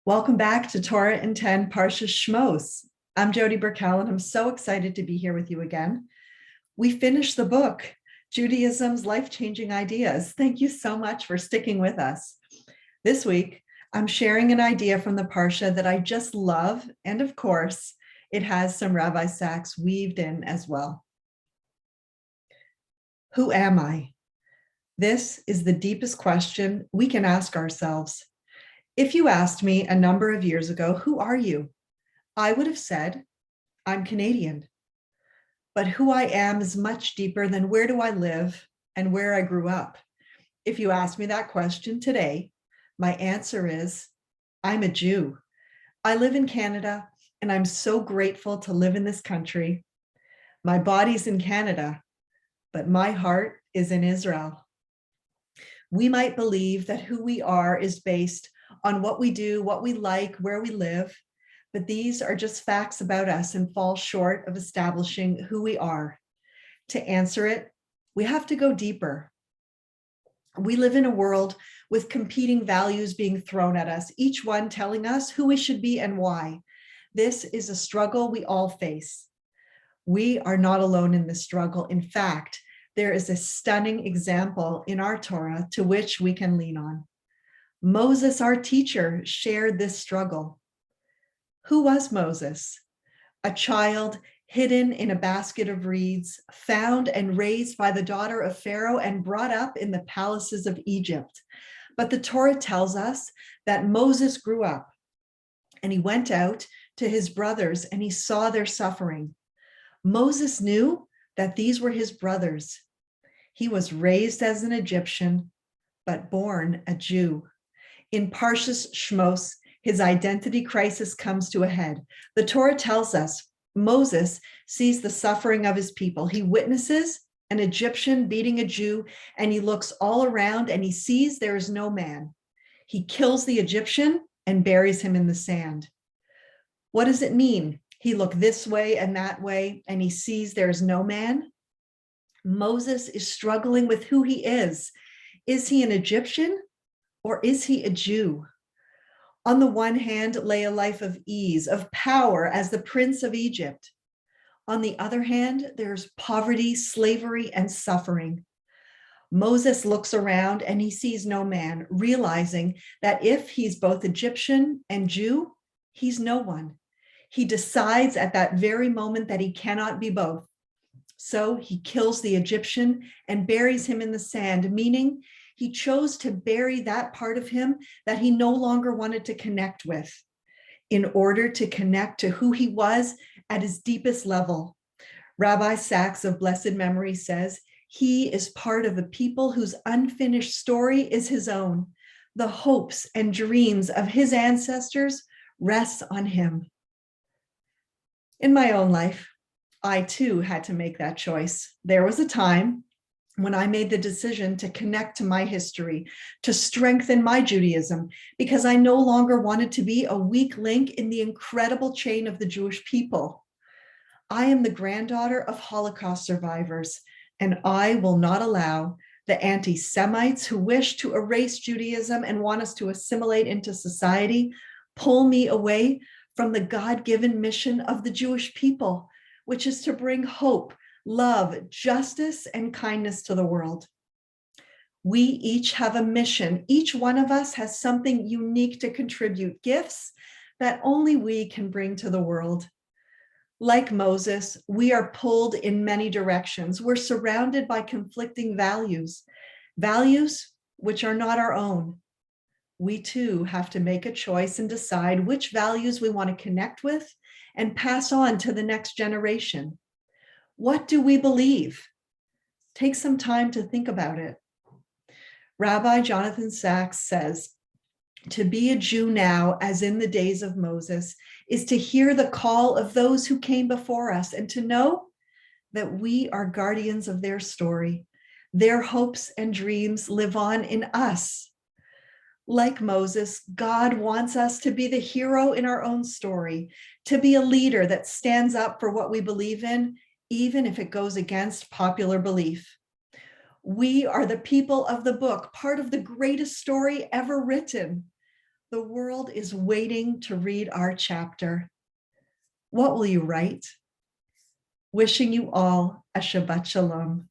Welcome back to Torah in 10 Parshas Shmos. I'm Jody Burkell, and I'm so excited to be here with you again. We finished the book, Judaism's Life-Changing Ideas. Thank you so much for sticking with us. This week, I'm sharing an idea from the Parsha that I just love, and of course, it has some Rabbi Sacks weaved in as well. Who am I? This is the deepest question we can ask ourselves. If you asked me a number of years ago, who are you? I would have said, I'm Canadian. But who I am is much deeper than where do I live and where I grew up. If you ask me that question today, my answer is, I'm a Jew. I live in Canada, and I'm so grateful to live in this country. My body's in Canada, but my heart is in Israel. We might believe that who we are is based on what we do, what we like, where we live, but these are just facts about us and fall short of establishing who we are. To answer it, we have to go deeper. We live in a world with competing values being thrown at us, each one telling us who we should be and why. This is a struggle we all face. We are not alone in this struggle. In fact, there is a stunning example in our Torah to which we can lean on. Moses, our teacher, shared this struggle. Who was Moses? A child hidden in a basket of reeds, found and raised by the daughter of Pharaoh and brought up in the palaces of Egypt. But the Torah tells us that Moses grew up and he went out to his brothers and he saw their suffering. Moses knew that these were his brothers. He was raised as an Egyptian, but born a Jew. In Parshas Shmos, his identity crisis comes to a head. The Torah tells us Moses sees the suffering of his people. He witnesses an Egyptian beating a Jew, and he looks all around and he sees there is no man. He kills the Egyptian and buries him in the sand. What does it mean? He looked this way and that way, and he sees there is no man. Moses is struggling with who he is. Is he an Egyptian? Or is he a Jew? On the one hand, lay a life of ease, of power as the prince of Egypt. On the other hand, there's poverty, slavery, and suffering. Moses looks around and he sees no man, realizing that if he's both Egyptian and Jew, he's no one. He decides at that very moment that he cannot be both. So he kills the Egyptian and buries him in the sand, meaning he chose to bury that part of him that he no longer wanted to connect with in order to connect to who he was at his deepest level. Rabbi Sacks of blessed memory says, he is part of a people whose unfinished story is his own. The hopes and dreams of his ancestors rest on him. In my own life, I too had to make that choice. There was a time when I made the decision to connect to my history, to strengthen my Judaism, because I no longer wanted to be a weak link in the incredible chain of the Jewish people. I am the granddaughter of Holocaust survivors, and I will not allow the anti-Semites who wish to erase Judaism and want us to assimilate into society pull me away from the God-given mission of the Jewish people, which is to bring hope, love, justice, and kindness to the world. We each have a mission. Each one of us has something unique to contribute, gifts that only we can bring to the world. Like Moses, we are pulled in many directions. We're surrounded by conflicting values, values which are not our own. We too have to make a choice and decide which values we want to connect with and pass on to the next generation. What do we believe? Take some time to think about it. Rabbi Jonathan Sacks says, to be a Jew now, as in the days of Moses, is to hear the call of those who came before us and to know that we are guardians of their story. Their hopes and dreams live on in us. Like Moses, God wants us to be the hero in our own story, to be a leader that stands up for what we believe in, even if it goes against popular belief. We are the people of the book, part of the greatest story ever written. The world is waiting to read our chapter. What will you write? Wishing you all a Shabbat Shalom.